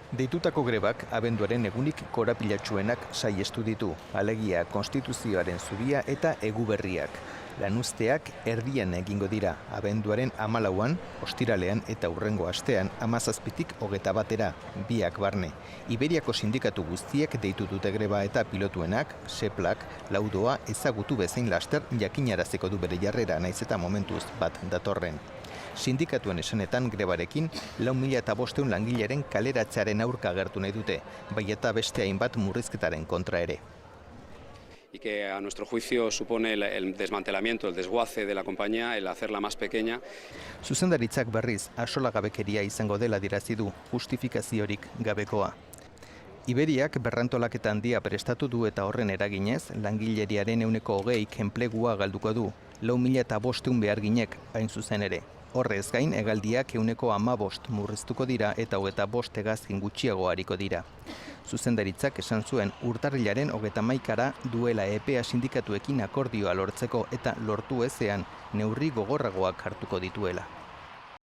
Deitutako grebak abenduaren egunik korapilatsuenak saihestu ditu, alegia konstituzioaren zubia eta eguberriak. Lanuzteak erdian egingo dira, abenduaren 14an, ostiralean eta hurrengo astean 17tik 21, biak barne. Iberiako sindikatu guztiek deitu dute greba eta pilotuenak, seplak, laudoa ezagutu bezain laster jakinaraziko du bere jarrera naiz eta momentuz bat datorren. Sindikatuen esanetan grebarekin 4.500 langileren kaleratzearen aurka agertu nahi dute, bai eta beste hainbat murrizketaren kontra ere. Y que a nuestro juicio supone el desmantelamiento, el desguace de la compañía, el hacerla más pequeña. Zuzendaritzak berriz axolagabekeria izango dela adierazi du, justifikaziorik gabekoa. Iberiak berrantolaketa handia prestatu du eta horren eraginez, langileriaren 20%, enplegua galduko du, 4.500 beharginek hain zuzen ere. Horrez gain, hegaldiak 15% murriztuko dira eta 25 hegazkin gutxiago hariko dira. Zuzendaritzak esan zuen urtarrilaren 31ra duela epea sindikatuekin akordioa lortzeko eta lortu ezean neurri gogorragoak hartuko dituela.